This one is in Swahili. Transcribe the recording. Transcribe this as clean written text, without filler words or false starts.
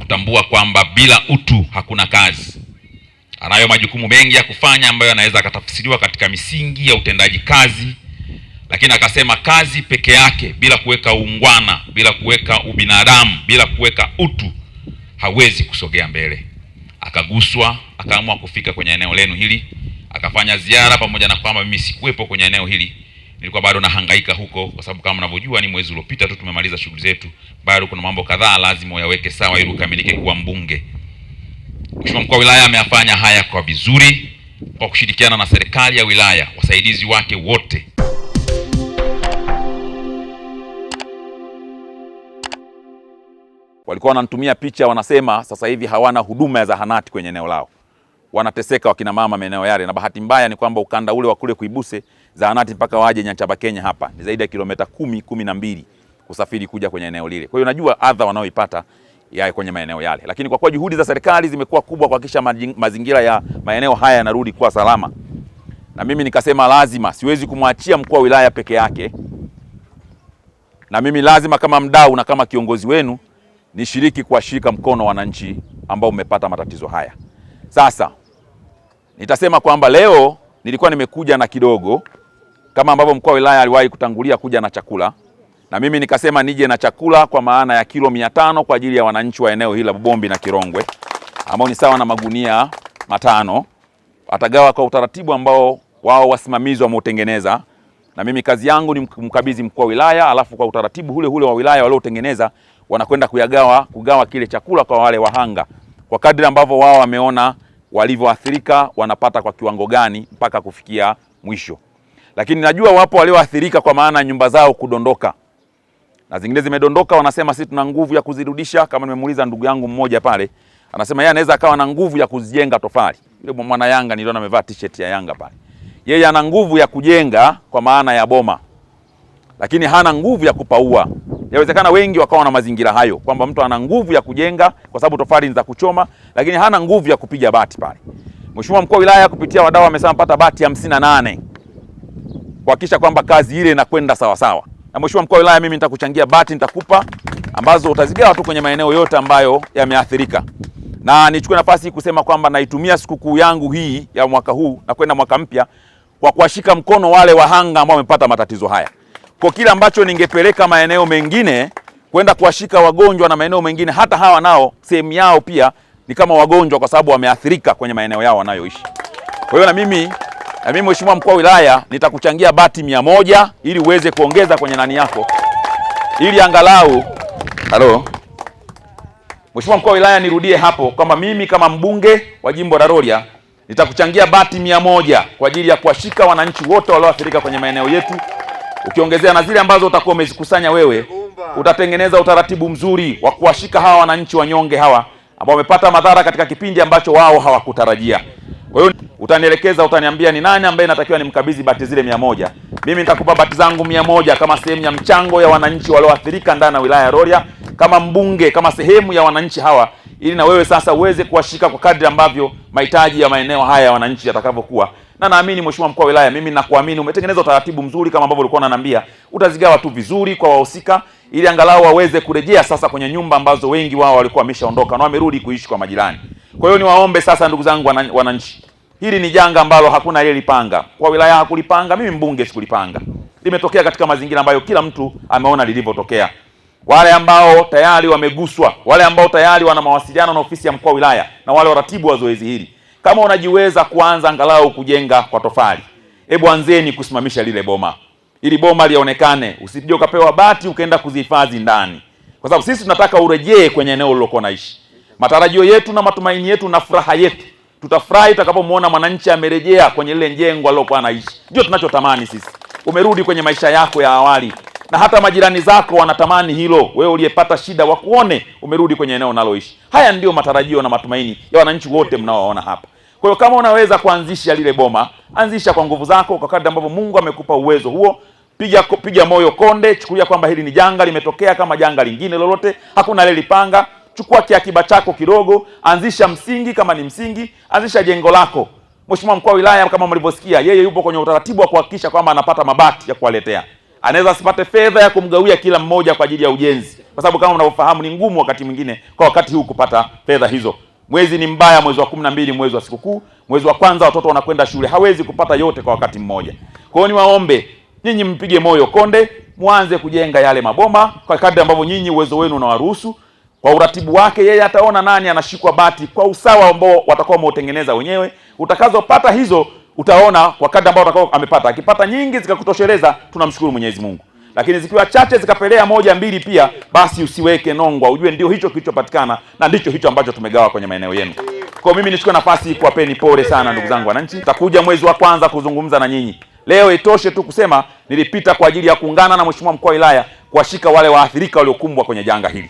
kutambua kwamba bila utu hakuna kazi. Anayo majukumu mengi ya kufanya ambayo anaweza akatafsiriwa katika misingi ya utendaji kazi, lakini akasema kazi peke yake bila kuweka uungwana, bila kuweka ubinadamu, bila kuweka utu hawezi kusogea mbele. Akaguswa, akaamua kufika kwenye eneo lenu hili, akafanya ziara, pamoja na kwamba mimi sikuwepo kwenye eneo hili. Nilikuwa bado nahangaika huko kwa sababu kama mnavyojua ni mwezi uliopita tu tumemaliza shughuli zetu. Bado kuna mambo kadhaa lazima uyaweke sawa ili ukamilike kuwa mbunge. Mheshimiwa Mkuu wa Wilaya ameyafanya haya kwa vizuri kwa kushirikiana na serikali ya wilaya, wasaidizi wake wote. Walikuwa wananitumia picha, wanasema sasa hivi hawana huduma ya zahanati kwenye eneo lao. Wanateseka wakina mama maeneo yale, na bahati mbaya ni kwamba ukanda ule wa kule Kuibuse zahanati mpaka waje Nyachaba Kenya hapa ni zaidi ya kilomita 12 kusafiri kuja kwenye eneo lile. Kwa hiyo najua adha wanaoipata ya kwenye maeneo yale, lakini kwa kuwa juhudi za serikali zimekuwa kubwa kuhakikisha mazingira ya maeneo haya yanarudi kuwa salama, na mimi nikasema lazima, siwezi kumwachia mkuu wa wilaya peke yake, na mimi lazima kama mdau na kama kiongozi wenu nishiriki kuwashika mkono wananchi ambao umepata matatizo haya. Sasa nitasema kwamba leo nilikuwa nimekuja na kidogo, kama ambavyo mkuu wa wilaya aliwahi kutangulia kuja na chakula, na mimi nikasema nije na chakula kwa maana ya kilo 500 kwa ajili ya wananchi wa eneo hili la Bubombi na Kirongwe, ambao ni sawa na magunia 5. Atagawa kwa utaratibu ambao wao wasimamizi wameutengeneza, na mimi kazi yangu ni kumkabidhi mkuu wa wilaya, alafu kwa utaratibu ule wa wilaya waliotengeneza wanakwenda kugawa kile chakula kwa wale wahanga kwa kadri ambavyo wao wameona walivyoathirika wanapata kwa kiwango gani mpaka kufikia mwisho. Lakini najua wapo walioathirika kwa maana nyumba zao kudondoka na zingine zimedondoka, wanasema sisi tuna nguvu ya kuzirudisha. Kama nimemuuliza ndugu yangu mmoja pale, anasema yeye anaweza akawa na nguvu ya kuzijenga tofali. Yule mwana Yanga niliona amevaa t-shirt ya Yanga pale, yeye ana nguvu ya kujenga kwa maana ya boma, lakini hana nguvu ya kupaua. Yawezekana wengi wakawa na mazingira hayo kwamba mtu ana nguvu ya kujenga kwa sababu tofali ni za kuchoma, lakini hana nguvu ya kupiga bati pale. Mheshimiwa Mkuu wa Wilaya kupitia wadau amesema mpata bati 58 kuhakikisha kwamba kazi ile inakwenda sawa sawa. Na Mheshimiwa Mkuu wa Wilaya, mimi nitakuchangia bati, nitakupa ambazo utazigawa tu kwenye maeneo yote ambayo yameathirika. Na nichukue nafasi hii kusema kwamba naitumia sikukuu yangu hii ya mwaka huu na kwenda mwaka mpya kwa kuwashika mkono wale wahanga ambao wamepata matatizo haya. Kwa kile ambacho ningepeleka maeneo mengine kwenda kuwashika wagonjwa na maeneo mengine, hata hawa nao sehemu yao pia ni kama wagonjwa kwa sababu wameathirika kwenye maeneo yao wanayoishi. Kwa hiyo na mimi Mheshimiwa Mkuu wa Wilaya nitakuchangia bati 100 ili uweze kuongeza kwenye nani yako, ili angalau Mheshimiwa Mkuu wa Wilaya, nirudie hapo kwamba mimi kama mbunge wa jimbo la Rorya nitakuchangia bati 100 kwa ajili ya kuwashika wananchi wote walioathirika kwenye maeneo yetu. Ukiongezea na zile ambazo utakuwa umezikusanya wewe, utatengeneza utaratibu mzuri wa kuwashika hawa wananchi wanyonge hawa ambao wamepata madhara katika kipindi ambacho wao hawakutarajia. Kwa hiyo utanielekeza, utaniambia ni nani ambaye natakiwa nimkabidhi bati zile 100. Mimi nitakupa bati zangu 100 kama sehemu ya mchango ya wananchi walioathirika ndani ya wilaya ya Rorya, kama mbunge, kama sehemu ya wananchi hawa, ili na wewe sasa uweze kuwashika kwa kadri ambavyo mahitaji ya maeneo haya ya wananchi yatakavyokuwa. Na naamini Mheshimiwa Mkuu wa Wilaya, mimi nakuamini, umetengeneza utaratibu mzuri kama ambavyo ulikuwa unaniambia, utazigawa tu vizuri kwa wahusika ili angalau waweze kurejea sasa kwenye nyumba ambazo wengi wao walikuwa wameshaondoka na wamerudi kuishi kwa majirani. Kwa hiyo niwaombe sasa, ndugu zangu wananchi, hili ni janga ambalo hakuna aliyelipanga. Kwa wilaya hakulipanga, mimi mbunge sikulipanga. Limetokea katika mazingira ambayo kila mtu ameona lilivyotokea. Wale ambao tayari wameguswa, wale ambao tayari wana mawasiliano na ofisi ya mkuu wa wilaya na wale waratibu wa zoezi hili, kama unajiweza kuanza angalau kujenga kwa tofali, hebu anzeni kusimamisha lile boma. Ili boma lionekane, usije ukapewa bati ukaenda kuzihifadhi ndani. Kwa sababu sisi tunataka urejee kwenye eneo ulilokuwa naishi. Matarajio yetu na matumaini yetu na furaha yetu, tutafurahi tutakapomuona mwananchi amerejea kwenye lile jengo alilokuwa anaishi. Ndio tunachotamani sisi. Umerudi kwenye maisha yako ya awali. Na hata majirani zako wanatamani hilo. Wewe uliyepata shida wakuone umerudi kwenye eneo unaloishi. Haya ndio matarajio na matumaini ya wananchi wote mnaowaona hapa. Kwa hiyo kama unaweza kuanzisha lile boma, anzisha kwa nguvu zako kwa kadri ambavyo Mungu amekupa uwezo huo. Piga moyo konde, chukulia kwamba hili ni janga limetokea kama janga lingine lolote, hakuna aliyelipanga. Chukua kiakiba chako kidogo, anzisha msingi kama ni msingi, anzisha jengo lako. Mheshimiwa Mkuu wa Wilaya kama mlivyosikia, yeye yupo kwenye utaratibu wa kuhakikisha kwamba anapata mabati ya kuwaletea. Anaweza asipate fedha ya kumgawia kila mmoja kwa ajili ya ujenzi, kwa sababu kama mnavyofahamu ni ngumu wakati mwingine kwa wakati huu kupata fedha hizo. Mwezi ni mbaya, mwezi wa 12, mwezi wa sikukuu, mwezi wa kwanza watoto wanakwenda shule, hawezi kupata yote kwa wakati mmoja. Kwa hiyo niwaombe nyinyi mpige moyo konde, mwanze kujenga yale mabomba kwa kadri ambavyo nyinyi uwezo wenu unawaruhusu. Kwa uratibu wake yeye ataona nani anashikwa bati kwa usawa ambao watakuwa wameutengeneza wenyewe. Utakazopata hizo utaona kwa kadri ambao utakao amepata. Akipata nyingi zikakutosheleza, tunamshukuru Mwenyezi Mungu. Lakini zikiwa chache zikapelea 1 2 pia, basi usiweke nongwa, ujue ndio hicho kilichopatikana na ndicho hicho ambacho tumegawa kwenye maeneo yenu. Kwa mimi nichukue nafasi kuwapeni pole sana ndugu zangu wananchi. Tutakuja mwezi wa kwanza kuzungumza na nyinyi. Leo itoshe tu kusema nilipita kwa ajili ya kuungana na Mheshimiwa Mkuu wa Wilaya kuwashika wale waathirika waliokumbwa kwenye janga hili.